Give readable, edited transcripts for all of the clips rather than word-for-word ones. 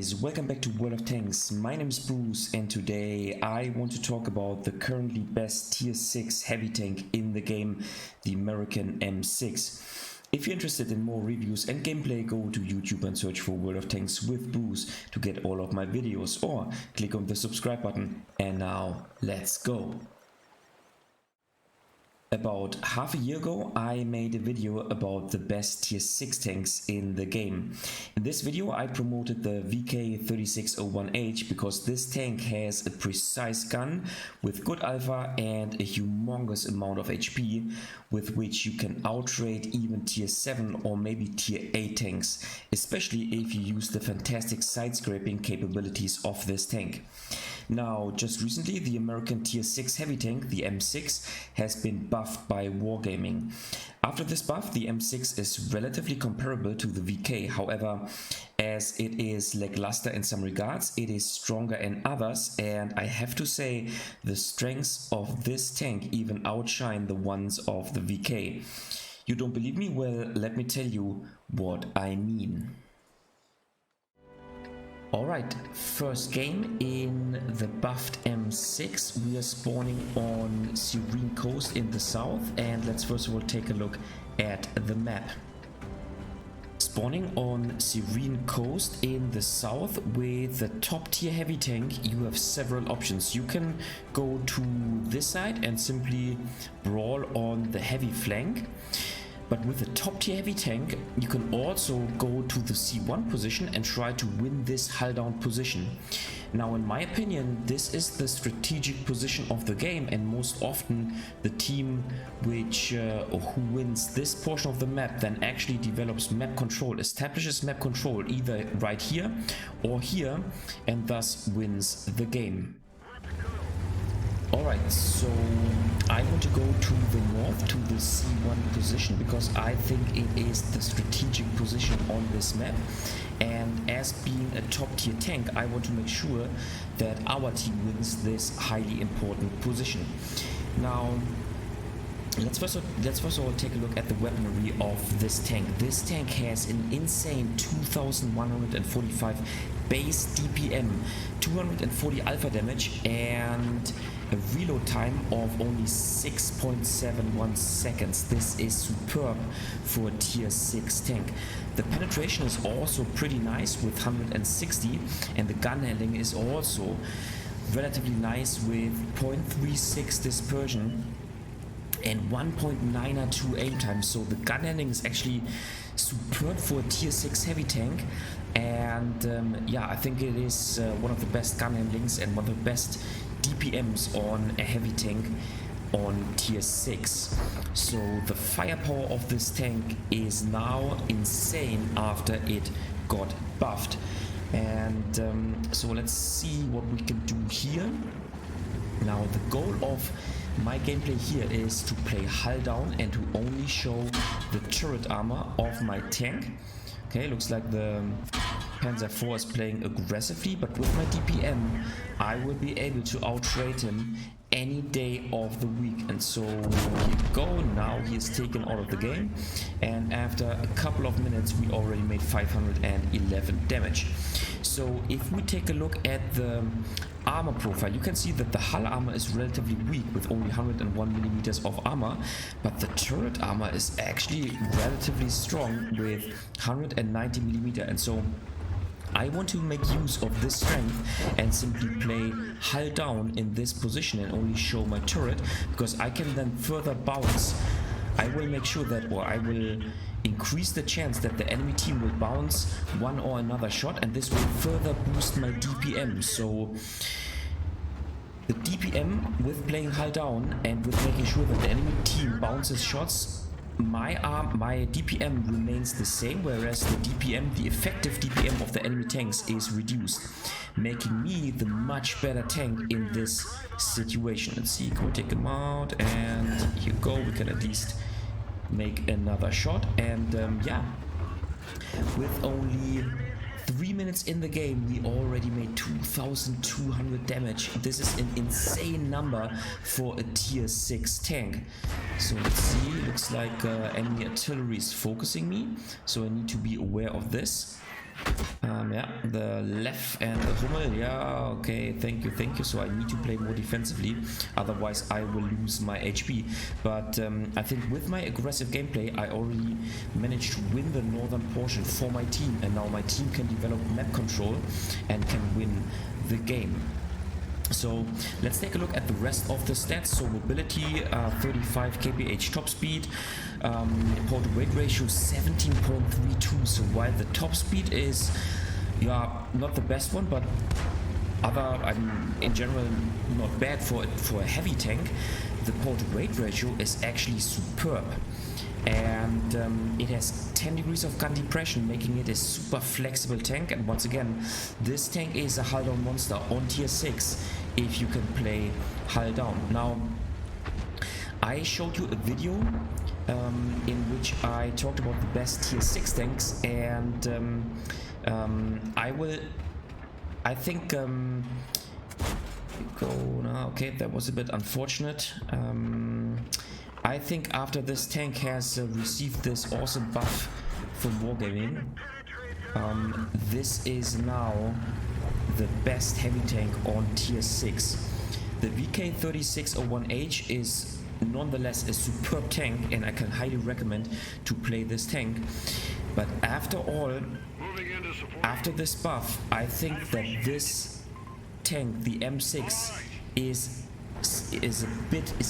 guys, welcome back to World of Tanks. My name is Bruce and today I want to talk about the currently best tier 6 heavy tank in the game, the American M6. If you're interested in more reviews and gameplay, go to YouTube and search for World of Tanks with Bruce to get all of my videos, or click on the subscribe button. And now let's go. About half a year ago I made a video about the best tier 6 tanks in the game. In this video I promoted the VK3601H because this tank has a precise gun with good alpha and a humongous amount of HP with which you can outrate even tier 7 or maybe tier 8 tanks, especially if you use the fantastic side scraping capabilities of this tank. Now, just recently the American tier 6 heavy tank, the M6, has been buffed by Wargaming. After this buff, the M6 is relatively comparable to the VK, however, as it is lackluster in some regards, it is stronger in others, and I have to say the strengths of this tank even outshine the ones of the VK. You don't believe me? Well, let me tell you what I mean. Alright, first game in the buffed M6. We are spawning on Serene Coast in the south, and let's first of all take a look at the map. Spawning on Serene Coast in the south with the top tier heavy tank, you have several options. You can go to this side and simply brawl on the heavy flank. But with the top tier heavy tank, you can also go to the C1 position and try to win this hull down position. Now, in my opinion, this is the strategic position of the game, and most often the team who wins this portion of the map then actually develops map control, establishes map control either right here or here, and thus wins the game. Alright, so I want to go to the north, to the C1 position, because I think it is the strategic position on this map. And as being a top tier tank, I want to make sure that our team wins this highly important position. Now, let's first of all take a look at the weaponry of this tank. This tank has an insane 2145 base DPM, 240 alpha damage, and a reload time of only 6.71 seconds. This is superb for a tier 6 tank. The penetration is also pretty nice with 160, and the gun handling is also relatively nice with 0.36 dispersion and 1.902 aim time. So the gun handling is actually superb for a tier 6 heavy tank, and yeah, I think it is one of the best gun handlings and one of the best DPMs on a heavy tank on tier 6. So the firepower of this tank is now insane after it got buffed, and so let's see what we can do here. Now, the goal of my gameplay here is to play hull down and to only show the turret armor of my tank. Okay, looks like the Panzer IV is playing aggressively, but with my DPM I will be able to outrate him any day of the week. And so here you go, now he is taken out of the game, and after a couple of minutes we already made 511 damage. So if we take a look at the armor profile, you can see that the hull armor is relatively weak with only 101 millimeters of armor, but the turret armor is actually relatively strong with 190 millimeter. And so I want to make use of this strength and simply play hull down in this position and only show my turret, because I can then further bounce. I will make sure that, or I will increase the chance that the enemy team will bounce one or another shot, and this will further boost my DPM. So the DPM with playing hull down and with making sure that the enemy team bounces shots, my DPM remains the same, whereas the DPM, the effective DPM of the enemy tanks, is reduced, making me the much better tank in this situation. Let's see, can we take him out? And here you go, we can at least make another shot. And yeah, with only 3 minutes in the game we already made 2200 damage. This is an insane number for a tier 6 tank. So let's see, looks like enemy artillery is focusing me, so I need to be aware of this. Yeah, the Lef and the Hummel, yeah, okay, thank you. So I need to play more defensively, otherwise I will lose my HP. But I think with my aggressive gameplay, I already managed to win the northern portion for my team, and now my team can develop map control and can win the game. So let's take a look at the rest of the stats. So mobility, 35 kph top speed, port to weight ratio 17.32. So while the top speed is not the best one, but in general not bad for a heavy tank, the port to weight ratio is actually superb. And it has 10 degrees of gun depression, making it a super flexible tank. And once again, this tank is a hull down monster on tier 6 if you can play hull down. Now, I showed you a video in which I talked about the best tier 6 tanks, and I think go now. Okay, that was a bit unfortunate. I think after this tank has received this awesome buff from Wargaming, this is now the best heavy tank on tier 6. The VK3601H is nonetheless a superb tank, and I can highly recommend to play this tank. But after all, after this buff, I think that this tank, the M6, is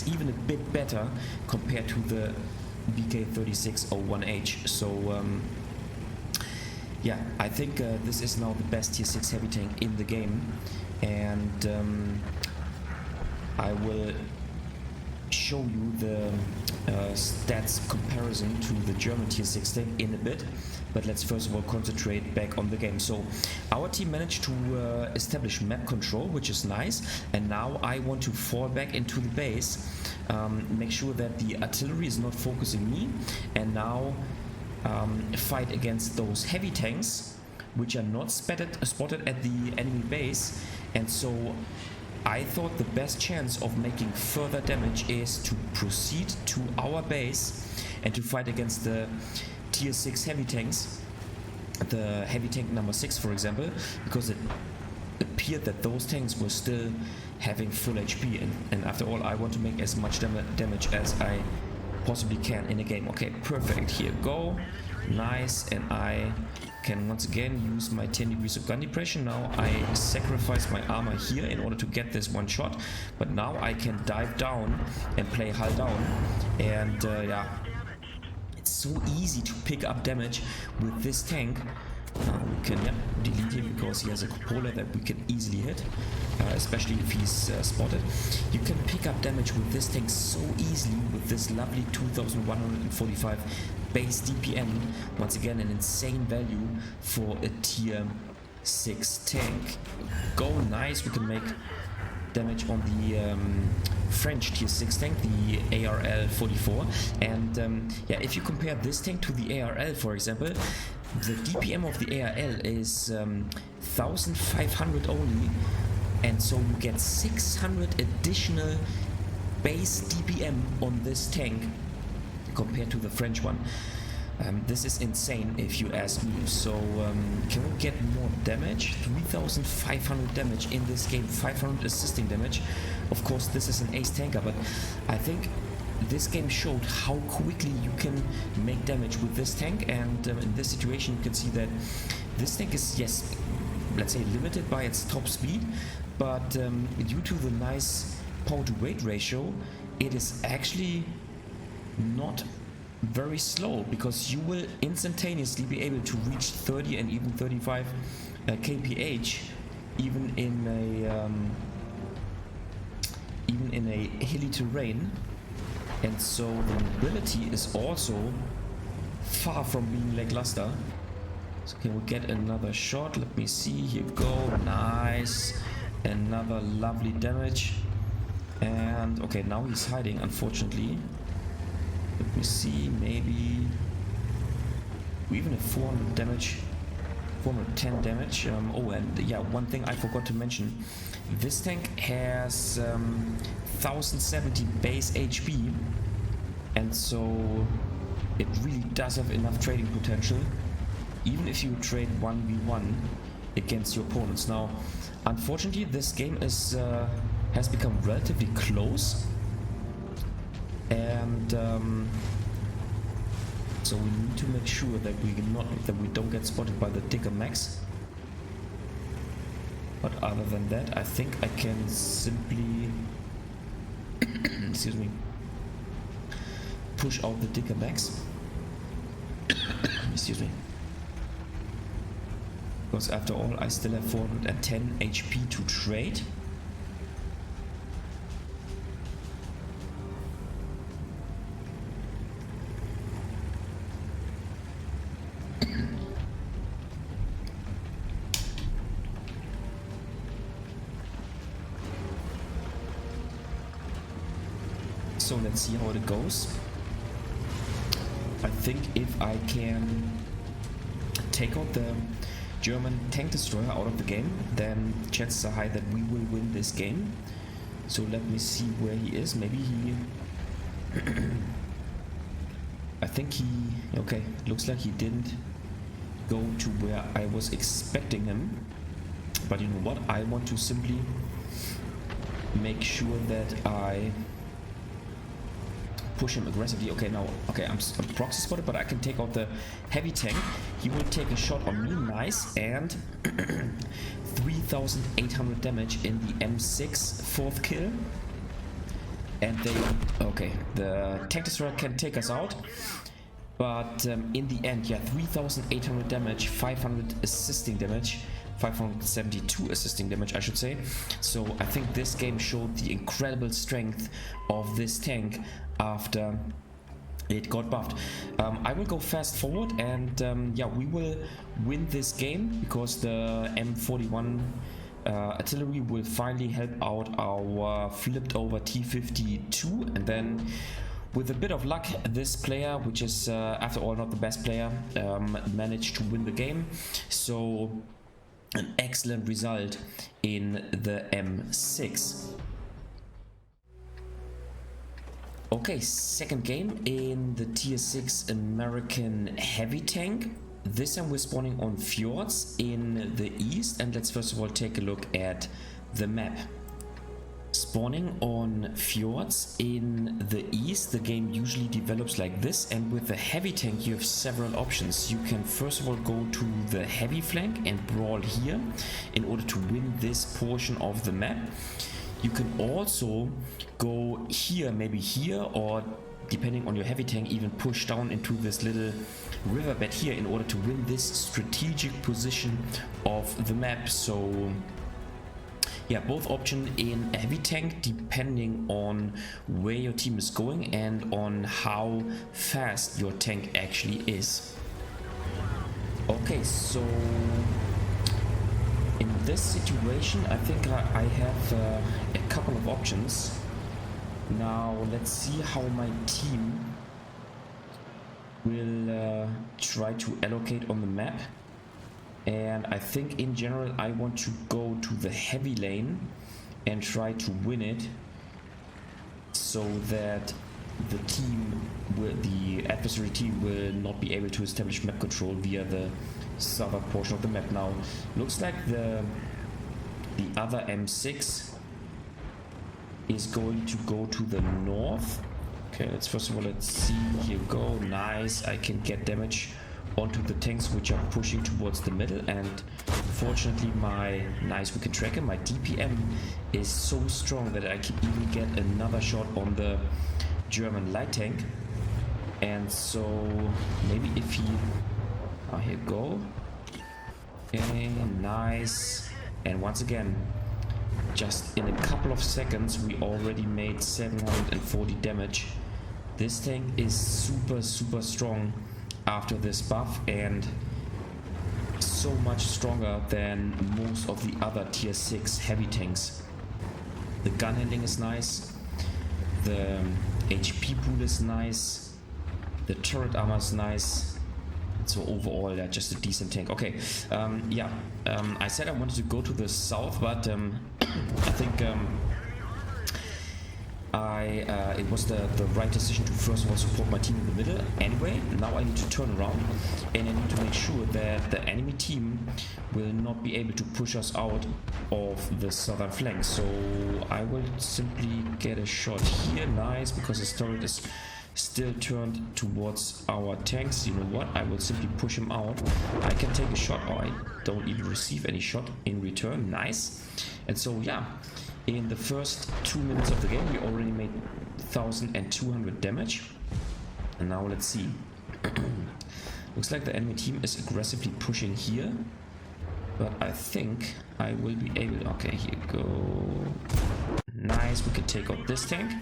even a bit better compared to the VK3601H. So yeah, I think this is now the best tier 6 heavy tank in the game, and I will show you the stats comparison to the German tier 6 tank in a bit, but let's first of all concentrate back on the game. So our team managed to establish map control, which is nice, and now I want to fall back into the base, make sure that the artillery is not focusing me, and now fight against those heavy tanks which are not spotted at the enemy base. And so I thought the best chance of making further damage is to proceed to our base and to fight against the tier 6 heavy tanks, the heavy tank number 6 for example, because it appeared that those tanks were still having full HP, and after all I want to make as much damage as I possibly can in a game. Okay, perfect, here go, nice, and I can once again use my 10 degrees of gun depression. Now I sacrifice my armor here in order to get this one shot, but now I can dive down and play hull down, and yeah, it's so easy to pick up damage with this tank. We can delete him because he has a cupola that we can easily hit, especially if he's spotted. You can pick up damage with this tank so easily with this lovely 2145 base DPM. Once again, an insane value for a tier 6 tank. Go, nice, we can make damage on the French tier 6 tank, the ARL 44, and yeah, if you compare this tank to the ARL for example, the DPM of the ARL is 1500 only, and so you get 600 additional base DPM on this tank compared to the French one. This is insane if you ask me. So can we get more damage? 3500 damage in this game, 500 assisting damage. Of course this is an ace tanker, but I think this game showed how quickly you can make damage with this tank, and in this situation you can see that this tank is, yes, let's say limited by its top speed, but due to the nice power to weight ratio, it is actually not very slow, because you will instantaneously be able to reach 30 and even 35 kph even in a hilly terrain. And so the mobility is also far from being lackluster. So can we get another shot? Let me see, here we go, nice, another lovely damage. And okay, now he's hiding, unfortunately. Let me see, maybe we even have 400 damage, 410 damage. Oh, and yeah, one thing I forgot to mention, this tank has 1070 base HP, and so it really does have enough trading potential even if you trade 1v1 against your opponents. Now, unfortunately, this game is has become relatively close, and so we need to make sure that we don't get spotted by the Digger Max. But other than that, I think I can simply excuse me, push out the Digger Max. Excuse me. Because after all, I still have 410 HP to trade. So let's see how it goes. I think if I can take out the German tank destroyer out of the game, then chances are high that we will win this game. So let me see where he is. Maybe he I think he, okay, looks like he didn't go to where I was expecting him. But you know what, I want to simply make sure that I push him aggressively. Okay, now, okay, I'm proxy spotted, but I can take out the heavy tank. He will take a shot on me, nice, and 3,800 damage in the M6, 4th kill. And they, okay, the tank destroyer can take us out, but in the end, yeah, 3,800 damage, 500 assisting damage, 572 assisting damage, I should say. So I think this game showed the incredible strength of this tank after it got buffed. I will go fast forward, and yeah, we will win this game because the M41 artillery will finally help out our flipped over T52, and then with a bit of luck, this player, which is after all not the best player, managed to win the game. So an excellent result in the M6. Okay, second game in the tier 6 American heavy tank. This time we're spawning on fjords in the east, and let's first of all take a look at the map. Spawning on fjords in the east, the game usually develops like this, and with the heavy tank you have several options. You can first of all go to the heavy flank and brawl here in order to win this portion of the map. You can also go here, maybe here, or depending on your heavy tank, even push down into this little riverbed here in order to win this strategic position of the map. So yeah, both options in a heavy tank depending on where your team is going and on how fast your tank actually is. Okay, so in this situation I think I have a couple of options. Now let's see how my team will try to allocate on the map. And I think in general I want to go to the heavy lane and try to win it, so that the adversary team will not be able to establish map control via the southern portion of the map. Now looks like the other M6 is going to go to the north. Okay, let's first of all, let's see, here we go, nice, I can get damage onto the tanks which are pushing towards the middle, and fortunately we can track him, my DPM is so strong that I can even get another shot on the German light tank. And so maybe if he, here we go, okay, nice, and once again, just in a couple of seconds we already made 740 damage. This tank is super strong after this buff, and so much stronger than most of the other tier 6 heavy tanks. The gun handling is nice, the HP pool is nice, the turret armor is nice. So overall, yeah, just a decent tank. Okay, I said I wanted to go to the south, but I think it was the right decision to first of all support my team in the middle. Anyway, now I need to turn around and I need to make sure that the enemy team will not be able to push us out of the southern flank. So I will simply get a shot here. Nice, because his turret is still turned towards our tanks. You know what? I will simply push him out. I can take a shot, or I don't even receive any shot in return. Nice. And so yeah, in the first 2 minutes of the game we already made 1200 damage. And now let's see. Looks like the enemy team is aggressively pushing here, but I think I will be able. Okay, here you go. Nice, we can take out this tank.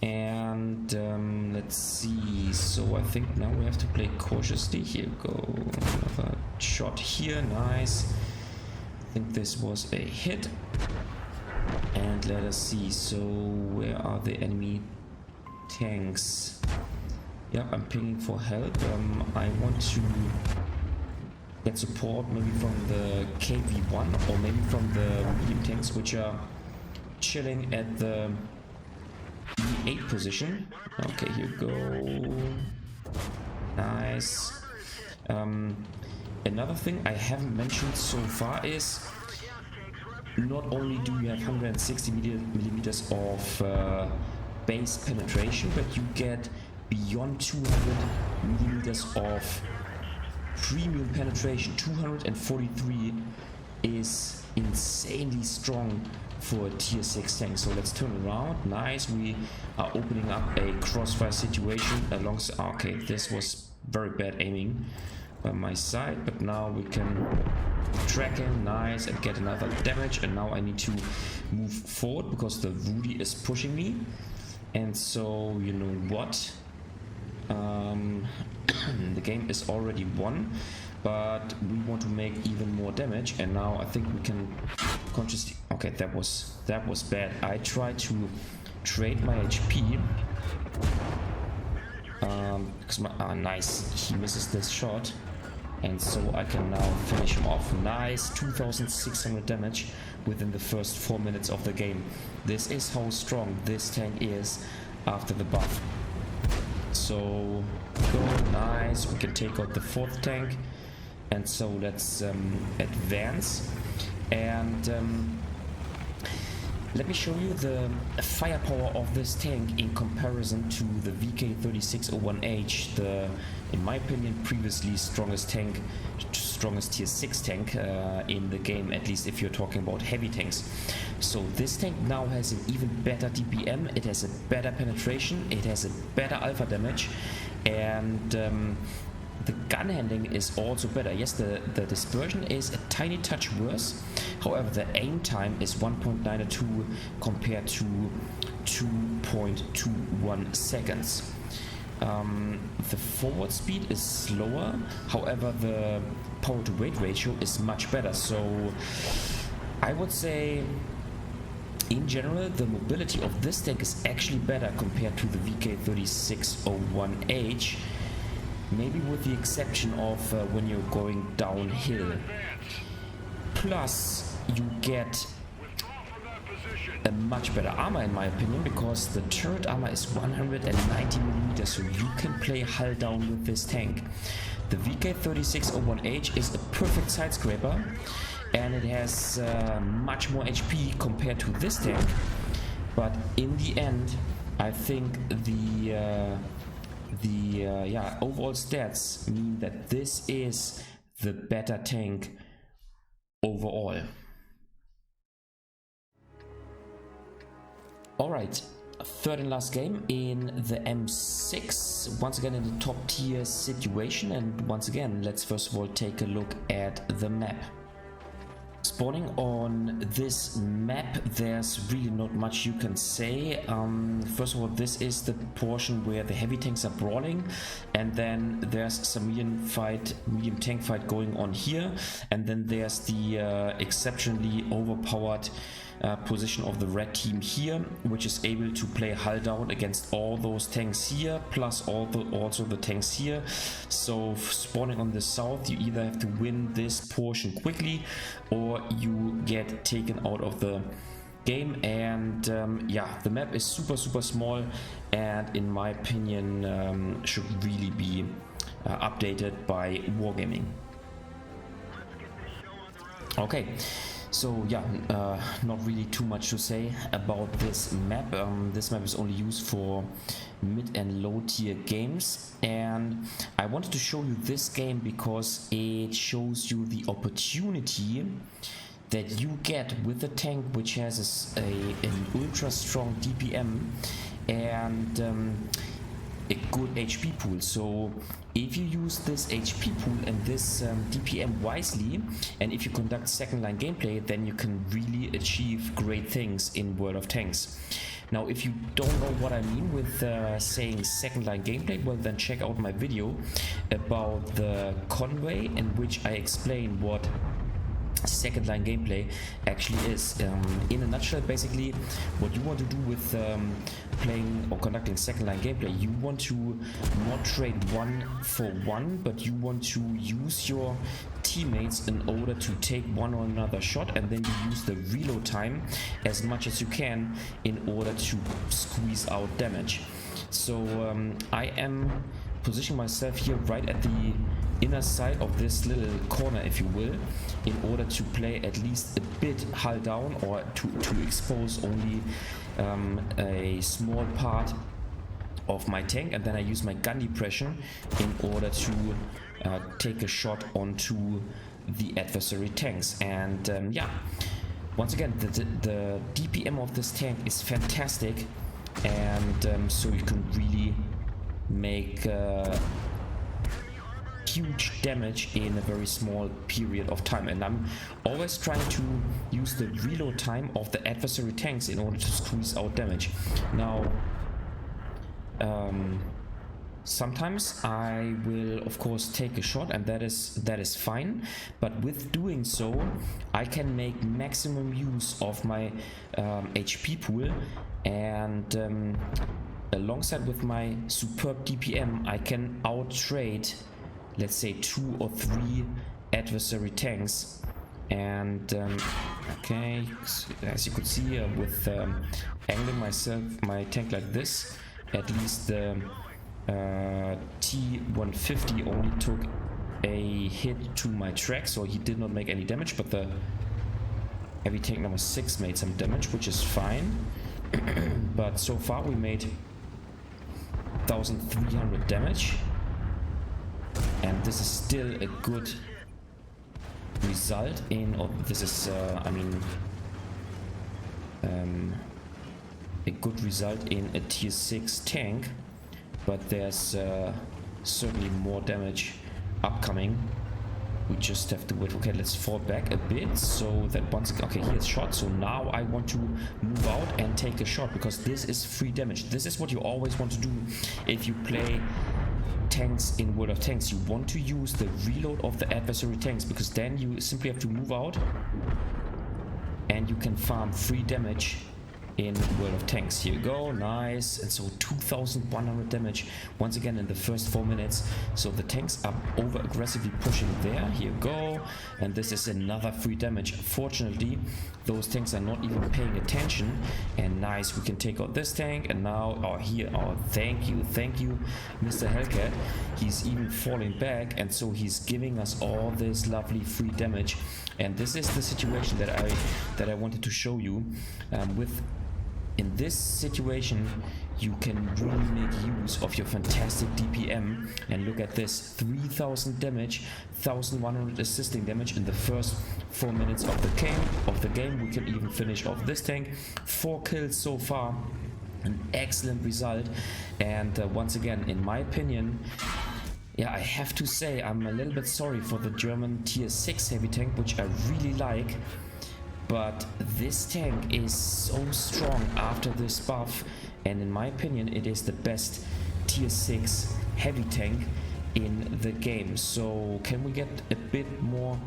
And let's see, so I think now we have to play cautiously. Here you go, another shot here. Nice, I think this was a hit. And let us see, so where are the enemy tanks? Yep, I'm pinging for help. I want to get support maybe from the KV1 or maybe from the medium tanks, which are chilling at the E8 position. Okay, here you go. Nice. Another thing I haven't mentioned so far is not only do you have 160 millimeters of base penetration, but you get beyond 200 millimeters of premium penetration. 243 is insanely strong for a tier 6 tank. So let's turn around. Nice, we are opening up a crossfire situation alongside. Okay, this was very bad aiming by my side, but now we can track him. Nice, and get another damage. And now I need to move forward because the Rudy is pushing me. And so you know what, the game is already won, but we want to make even more damage. And now I think we can consciously. Okay, that was bad. I tried to trade my HP because my nice, he misses this shot, and so I can now finish him off. Nice, 2600 damage within the first 4 minutes of the game. This is how strong this tank is after the buff. So go. Nice, we can take out the 4th tank. And so let's advance, and let me show you the firepower of this tank in comparison to the VK3601H, the, in my opinion, previously strongest tank, strongest tier 6 tank in the game, at least if you're talking about heavy tanks. So this tank now has an even better DPM, it has a better penetration, it has a better alpha damage, and the gun handling is also better. Yes, the dispersion is a tiny touch worse. However, the aim time is 1.92 compared to 2.21 seconds. The forward speed is slower. However, the power to weight ratio is much better. So I would say in general the mobility of this tank is actually better compared to the VK3601H. Maybe with the exception of when you're going downhill. Plus, you get a much better armor in my opinion, because the turret armor is 190 millimeters, so you can play hull down with this tank. The VK3601H is a perfect side scraper, and it has much more HP compared to this tank. But in the end, I think the overall stats mean that this is the better tank overall. Alright, third and last game in the M6, once again in the top tier situation, and once again let's first of all take a look at the map. Spawning on this map, there's really not much you can say. First of all, this is the portion where the heavy tanks are brawling, and then there's some medium tank fight going on here, and then there's the exceptionally overpowered position of the red team here, which is able to play hull down against all those tanks here, plus also the tanks here. So spawning on the south, you either have to win this portion quickly, or you get taken out of the game, and yeah, the map is super small, and in my opinion should really be updated by Wargaming. Okay, so yeah, not really too much to say about this map. This map is only used for mid and low tier games, and I wanted to show you this game because it shows you the opportunity that you get with a tank which has an ultra strong DPM and a good HP pool. So if you use this HP pool and this DPM wisely, and if you conduct second line gameplay, then you can really achieve great things in World of Tanks. Now, if you don't know what I mean with saying second line gameplay, well then check out my video about the Conway, in which I explain what second line gameplay actually is. In a nutshell, basically what you want to do with playing or conducting second line gameplay, you want to not trade 1-for-1, but you want to use your teammates in order to take one or another shot, and then you use the reload time as much as you can in order to squeeze out damage. So I am positioning myself here right at the inner side of this little corner, if you will, in order to play at least a bit hull down, or to expose only a small part of my tank, and then I use my gun depression in order to take a shot onto the adversary tanks. And yeah, once again, the DPM of this tank is fantastic, and so you can really make huge damage in a very small period of time. And I'm always trying to use the reload time of the adversary tanks in order to squeeze out damage. Now sometimes I will of course take a shot, and that is fine, but with doing so I can make maximum use of my HP pool, and alongside with my superb DPM I can out-trade, let's say, 2 or 3 adversary tanks. And okay, as you could see, with angling my tank like this, at least the T150 only took a hit to my track, so he did not make any damage, but the heavy tank number 6 made some damage, which is fine. But so far we made 1300 damage, and this is still a good result in, or this is I mean a good result in a tier 6 tank, but there's certainly more damage upcoming. We just have to wait. Okay, let's fall back a bit so that once again, okay, here's shot. So now I want to move out and take a shot, because this is free damage. This is what you always want to do if you play tanks in World of Tanks. You want to use the reload of the adversary tanks, because then you simply have to move out and you can farm free damage in World of Tanks. Here you go, nice. And so 2100 damage once again in the first 4 minutes. So the tanks are over aggressively pushing there. Here you go, and this is another free damage. Fortunately, those tanks are not even paying attention, and nice, we can take out this tank. And now, oh here, oh thank you Mr. Hellcat, he's even falling back, and so he's giving us all this lovely free damage. And this is the situation that I wanted to show you. In this situation, you can really make use of your fantastic DPM, and look at this, 3000 damage, 1100 assisting damage in the first 4 minutes of the game. We can even finish off this tank. 4 kills so far, an excellent result. And once again, in my opinion, yeah, I have to say I'm a little bit sorry for the German tier 6 heavy tank, which I really like. But this tank is so strong after this buff, and in my opinion it is the best tier 6 heavy tank in the game. So can we get a bit more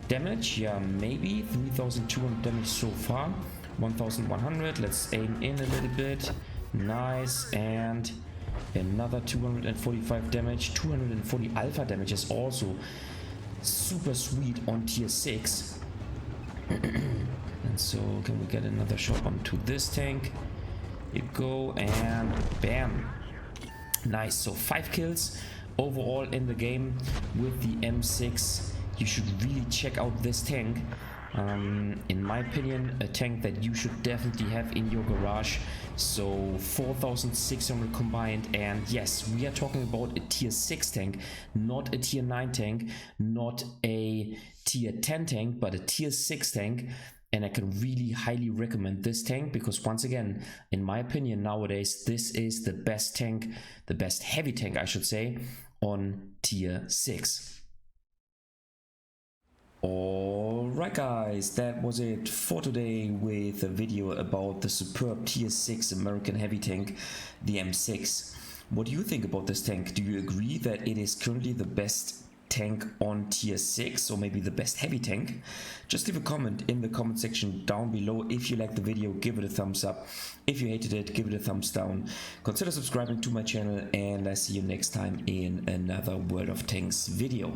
damage? Yeah, maybe 3200 damage so far, 1100. Let's aim in a little bit. Nice, and another 245 damage. 240 alpha damage is also super sweet on tier 6. And so can we get another shot onto this tank? You go, and bam. Nice. So 5 kills overall in the game with the M6. You should really check out this tank. In my opinion, a tank that you should definitely have in your garage. So 4,600 combined, and yes, we are talking about a tier 6 tank, not a tier 9 tank, not a tier 10 tank, but a tier 6 tank. And I can really highly recommend this tank because, once again, in my opinion, nowadays this is the best tank, the best heavy tank I should say, on tier 6. Alright guys, that was it for today with a video about the superb tier 6 American heavy tank, the M6. What do you think about this tank? Do you agree that it is currently the best tank on tier 6, or maybe the best heavy tank? Just leave a comment in the comment section down below. If you liked the video, give it a thumbs up. If you hated it, give it a thumbs down. Consider subscribing to my channel, and I see you next time in another World of Tanks video.